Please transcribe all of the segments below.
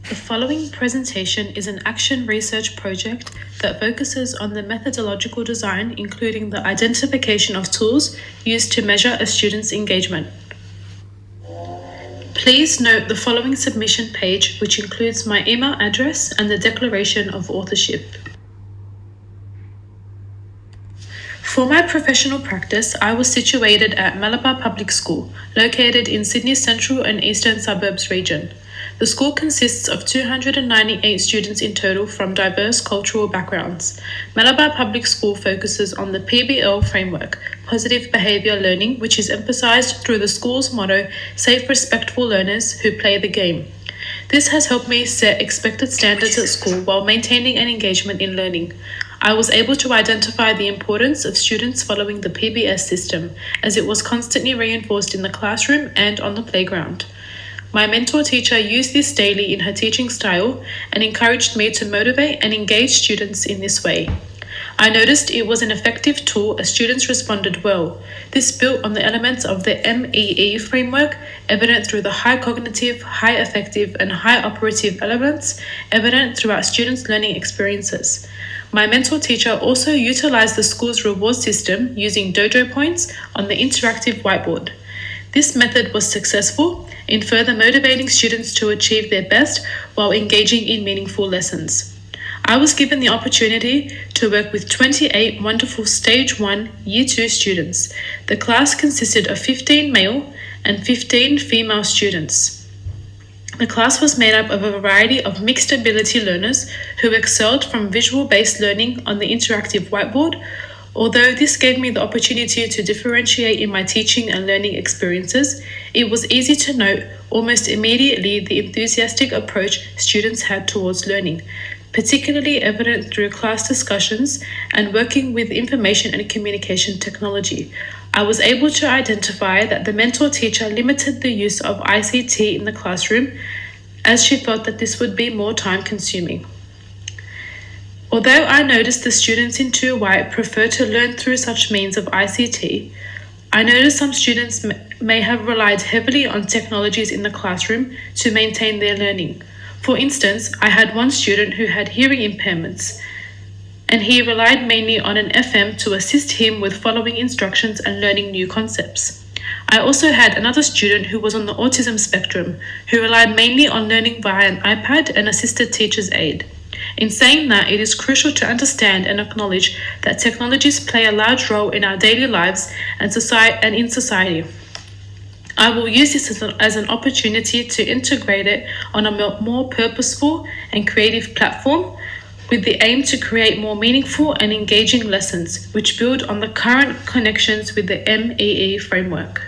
The following presentation is an action research project that focuses on the methodological design, including the identification of tools used to measure a student's engagement. Please note the following submission page, which includes my email address and the declaration of authorship. For my professional practice, I was situated at Malabar Public School, located in Sydney's central and eastern suburbs region. The school consists of 298 students in total from diverse cultural backgrounds. Malabar Public School focuses on the PBL framework, positive behaviour learning, which is emphasised through the school's motto, safe, respectful learners who play the game. This has helped me set expected standards at school while maintaining an engagement in learning. I was able to identify the importance of students following the PBS system, as it was constantly reinforced in the classroom and on the playground. My mentor teacher used this daily in her teaching style and encouraged me to motivate and engage students in this way. I noticed it was an effective tool as students responded well. This built on the elements of the MEE framework, evident through the high cognitive, high affective, and high operative elements, evident throughout students' learning experiences. My mentor teacher also utilized the school's reward system using dojo points on the interactive whiteboard. This method was successful in further motivating students to achieve their best while engaging in meaningful lessons. I was given the opportunity to work with 28 wonderful Stage 1 Year 2 students. The class consisted of 15 male and 15 female students. The class was made up of a variety of mixed ability learners who excelled from visual-based learning on the interactive whiteboard. Although this gave me the opportunity to differentiate in my teaching and learning experiences, it was easy to note almost immediately the enthusiastic approach students had towards learning, particularly evident through class discussions and working with information and communication technology. I was able to identify that the mentor teacher limited the use of ICT in the classroom as she felt that this would be more time-consuming. Although I noticed the students in 2Y prefer to learn through such means of ICT, I noticed some students may have relied heavily on technologies in the classroom to maintain their learning. For instance, I had one student who had hearing impairments, and he relied mainly on an FM to assist him with following instructions and learning new concepts. I also had another student who was on the autism spectrum, who relied mainly on learning via an iPad and assisted teacher's aid. In saying that, it is crucial to understand and acknowledge that technologies play a large role in our daily lives and in society. I will use this as an opportunity to integrate it on a more purposeful and creative platform with the aim to create more meaningful and engaging lessons which build on the current connections with the MEE framework.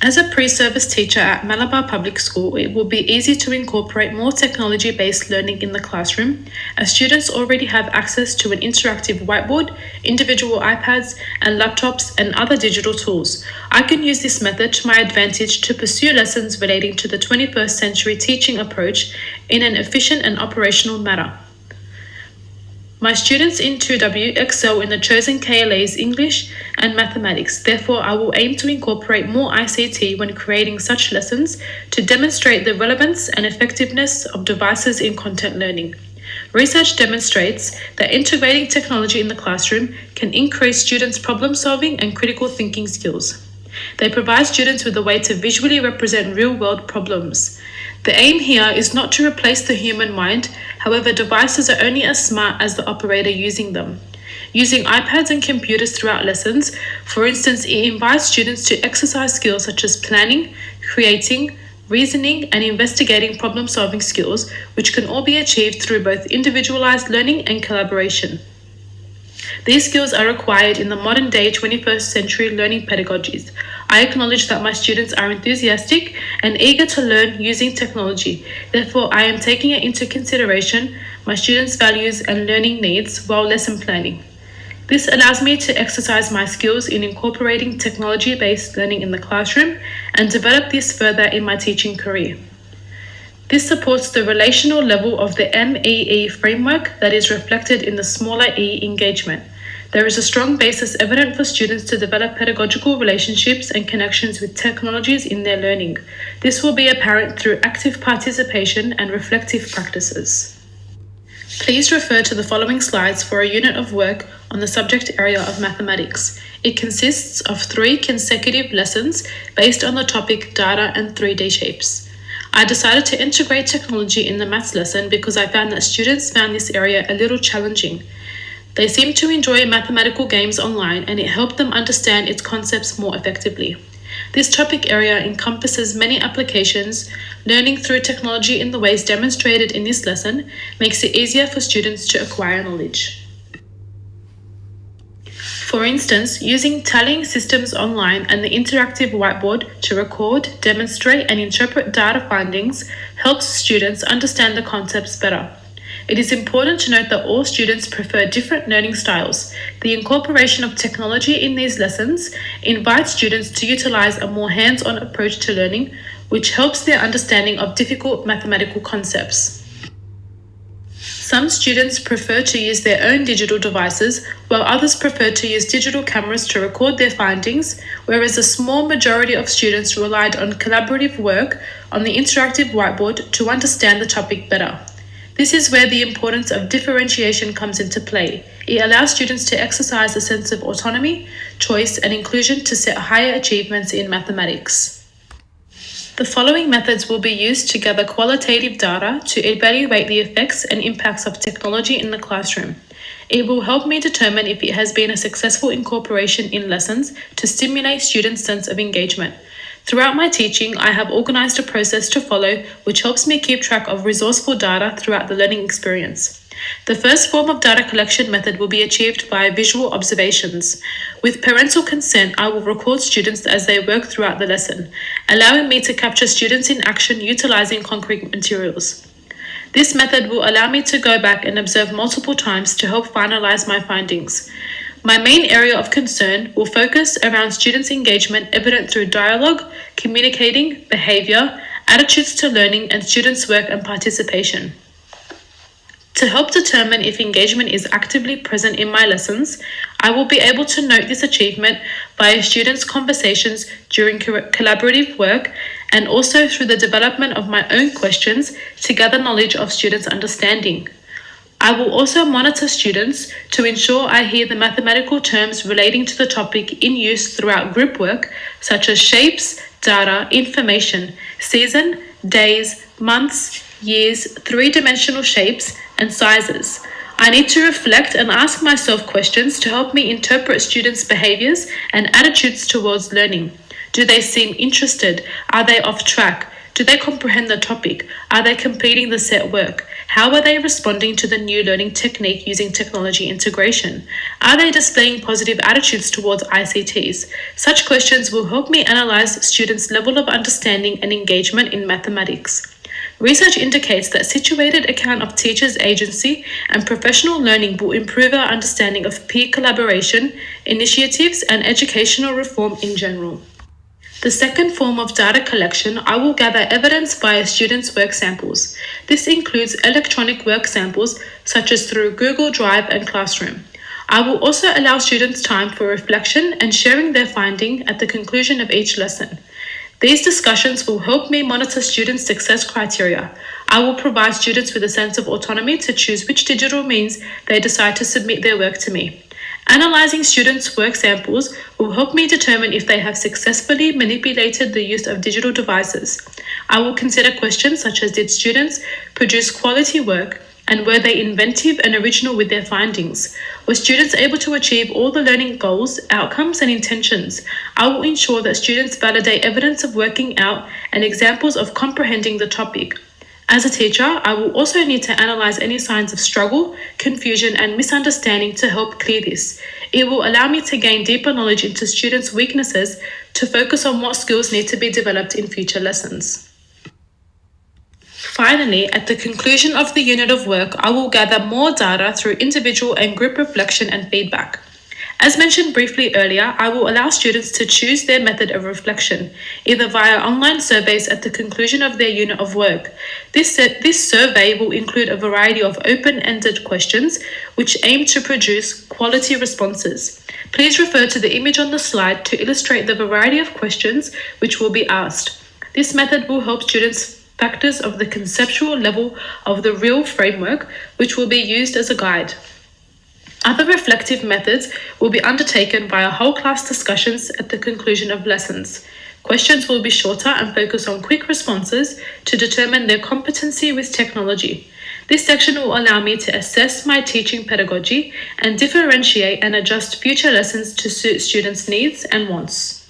As a pre-service teacher at Malabar Public School, it will be easy to incorporate more technology-based learning in the classroom, as students already have access to an interactive whiteboard, individual iPads and laptops and other digital tools. I can use this method to my advantage to pursue lessons relating to the 21st century teaching approach in an efficient and operational manner. My students in 2W excel in the chosen KLA's English and mathematics. Therefore, I will aim to incorporate more ICT when creating such lessons to demonstrate the relevance and effectiveness of devices in content learning. Research demonstrates that integrating technology in the classroom can increase students' problem-solving and critical thinking skills. They provide students with a way to visually represent real-world problems. The aim here is not to replace the human mind. However, devices are only as smart as the operator using them. Using iPads and computers throughout lessons, for instance, it invites students to exercise skills such as planning, creating, reasoning, and investigating problem-solving skills, which can all be achieved through both individualized learning and collaboration. These skills are required in the modern-day 21st century learning pedagogies. I acknowledge that my students are enthusiastic and eager to learn using technology. Therefore, I am taking into consideration my students' values and learning needs while lesson planning. This allows me to exercise my skills in incorporating technology-based learning in the classroom and develop this further in my teaching career. This supports the relational level of the MEE framework that is reflected in the smaller E engagement. There is a strong basis evident for students to develop pedagogical relationships and connections with technologies in their learning. This will be apparent through active participation and reflective practices. Please refer to the following slides for a unit of work on the subject area of mathematics. It consists of 3 consecutive lessons based on the topic data and 3D shapes. I decided to integrate technology in the maths lesson because I found that students found this area a little challenging. They seem to enjoy mathematical games online, and it helped them understand its concepts more effectively. This topic area encompasses many applications. Learning through technology in the ways demonstrated in this lesson makes it easier for students to acquire knowledge. For instance, using tallying systems online and the interactive whiteboard to record, demonstrate, and interpret data findings helps students understand the concepts better. It is important to note that all students prefer different learning styles. The incorporation of technology in these lessons invites students to utilize a more hands-on approach to learning, which helps their understanding of difficult mathematical concepts. Some students prefer to use their own digital devices, while others prefer to use digital cameras to record their findings, whereas a small majority of students relied on collaborative work on the interactive whiteboard to understand the topic better. This is where the importance of differentiation comes into play. It allows students to exercise a sense of autonomy, choice, and inclusion to set higher achievements in mathematics. The following methods will be used to gather qualitative data to evaluate the effects and impacts of technology in the classroom. It will help me determine if it has been a successful incorporation in lessons to stimulate students' sense of engagement. Throughout my teaching, I have organized a process to follow which helps me keep track of resourceful data throughout the learning experience. The first form of data collection method will be achieved via visual observations. With parental consent, I will record students as they work throughout the lesson, allowing me to capture students in action utilizing concrete materials. This method will allow me to go back and observe multiple times to help finalize my findings. My main area of concern will focus around students' engagement evident through dialogue, communicating, behavior, attitudes to learning, and students' work and participation. To help determine if engagement is actively present in my lessons, I will be able to note this achievement via students' conversations during collaborative work and also through the development of my own questions to gather knowledge of students' understanding. I will also monitor students to ensure I hear the mathematical terms relating to the topic in use throughout group work, such as shapes, data, information, season, days, months, years, 3-dimensional shapes, and sizes. I need to reflect and ask myself questions to help me interpret students' behaviors and attitudes towards learning. Do they seem interested? Are they off track? Do they comprehend the topic? Are they completing the set work? How are they responding to the new learning technique using technology integration? Are they displaying positive attitudes towards ICTs? Such questions will help me analyze students' level of understanding and engagement in mathematics. Research indicates that situated account of teachers' agency and professional learning will improve our understanding of peer collaboration, initiatives, and educational reform in general. The second form of data collection, I will gather evidence via students' work samples. This includes electronic work samples such as through Google Drive and Classroom. I will also allow students time for reflection and sharing their finding at the conclusion of each lesson. These discussions will help me monitor students' success criteria. I will provide students with a sense of autonomy to choose which digital means they decide to submit their work to me. Analyzing students' work samples will help me determine if they have successfully manipulated the use of digital devices. I will consider questions such as did students produce quality work and were they inventive and original with their findings? Were students able to achieve all the learning goals, outcomes, and intentions? I will ensure that students validate evidence of working out and examples of comprehending the topic. As a teacher, I will also need to analyze any signs of struggle, confusion, and misunderstanding to help clear this. It will allow me to gain deeper knowledge into students' weaknesses to focus on what skills need to be developed in future lessons. Finally, at the conclusion of the unit of work, I will gather more data through individual and group reflection and feedback. As mentioned briefly earlier, I will allow students to choose their method of reflection, either via online surveys at the conclusion of their unit of work. This survey will include a variety of open-ended questions which aim to produce quality responses. Please refer to the image on the slide to illustrate the variety of questions which will be asked. This method will help students factors of the conceptual level of the real framework, which will be used as a guide. Other reflective methods will be undertaken via whole class discussions at the conclusion of lessons. Questions will be shorter and focus on quick responses to determine their competency with technology. This section will allow me to assess my teaching pedagogy and differentiate and adjust future lessons to suit students' needs and wants.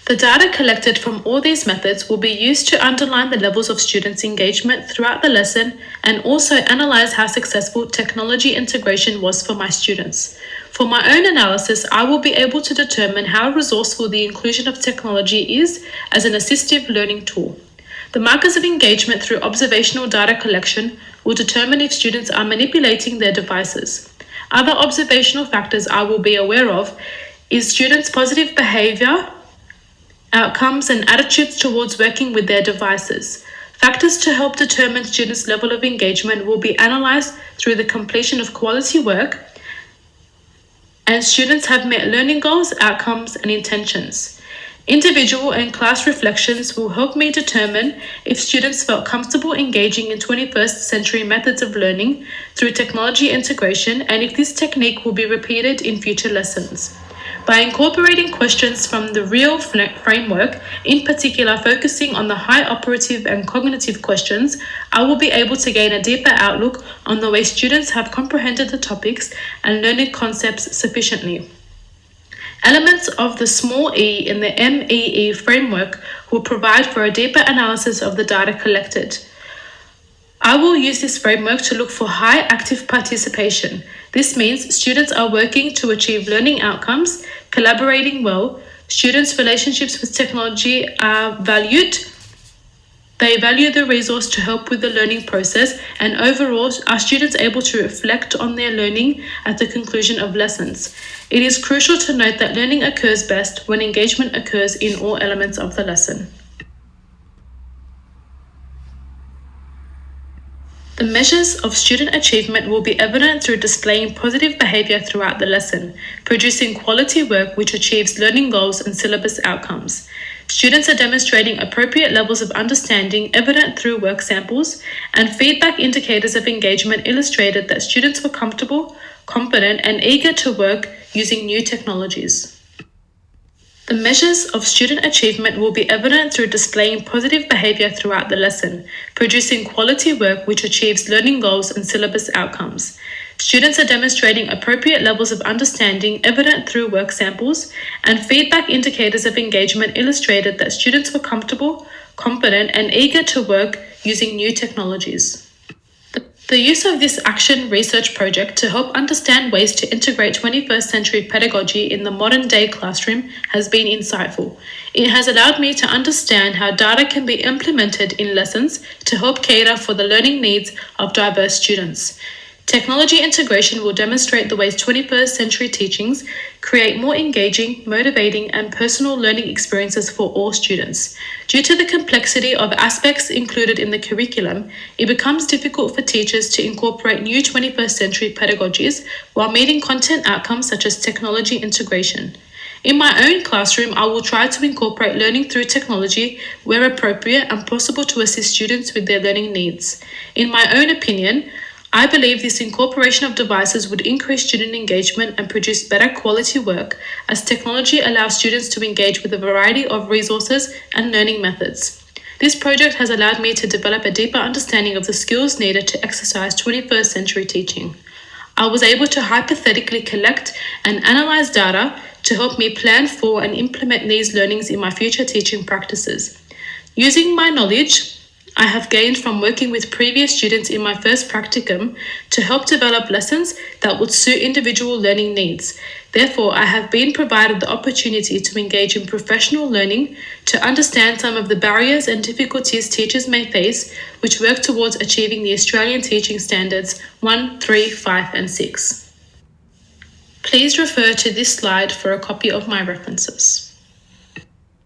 The data collected from all these methods will be used to underline the levels of students' engagement throughout the lesson and also analyze how successful technology integration was for my students. For my own analysis, I will be able to determine how resourceful the inclusion of technology is as an assistive learning tool. The markers of engagement through observational data collection will determine if students are manipulating their devices. Other observational factors I will be aware of is students' positive behavior, outcomes and attitudes towards working with their devices. Factors to help determine students' level of engagement will be analysed through the completion of quality work and students have met learning goals, outcomes and intentions. Individual and class reflections will help me determine if students felt comfortable engaging in 21st century methods of learning through technology integration and if this technique will be repeated in future lessons. By incorporating questions from the real framework, in particular focusing on the high operative and cognitive questions, I will be able to gain a deeper outlook on the way students have comprehended the topics and learning concepts sufficiently. Elements of the small e in the MEE framework will provide for a deeper analysis of the data collected. I will use this framework to look for high active participation. This means students are working to achieve learning outcomes, collaborating well, students' relationships with technology are valued, they value the resource to help with the learning process, and overall, are students able to reflect on their learning at the conclusion of lessons. It is crucial to note that learning occurs best when engagement occurs in all elements of the lesson. The measures of student achievement will be evident through displaying positive behaviour throughout the lesson, producing quality work which achieves learning goals and syllabus outcomes. Students are demonstrating appropriate levels of understanding evident through work samples, and feedback indicators of engagement illustrated that students were comfortable, confident, and eager to work using new technologies. The measures of student achievement will be evident through displaying positive behaviour throughout the lesson, producing quality work which achieves learning goals and syllabus outcomes. Students are demonstrating appropriate levels of understanding evident through work samples, and feedback indicators of engagement illustrated that students were comfortable, confident, and eager to work using new technologies. The use of this action research project to help understand ways to integrate 21st century pedagogy in the modern day classroom has been insightful. It has allowed me to understand how data can be implemented in lessons to help cater for the learning needs of diverse students. Technology integration will demonstrate the ways 21st century teachings create more engaging, motivating, and personal learning experiences for all students. Due to the complexity of aspects included in the curriculum, it becomes difficult for teachers to incorporate new 21st century pedagogies while meeting content outcomes such as technology integration. In my own classroom, I will try to incorporate learning through technology where appropriate and possible to assist students with their learning needs. In my own opinion, I believe this incorporation of devices would increase student engagement and produce better quality work, as technology allows students to engage with a variety of resources and learning methods. This project has allowed me to develop a deeper understanding of the skills needed to exercise 21st century teaching. I was able to hypothetically collect and analyze data to help me plan for and implement these learnings in my future teaching practices. Using my knowledge I have gained from working with previous students in my first practicum to help develop lessons that would suit individual learning needs. Therefore, I have been provided the opportunity to engage in professional learning to understand some of the barriers and difficulties teachers may face which work towards achieving the Australian Teaching Standards 1, 3, 5 and 6. Please refer to this slide for a copy of my references.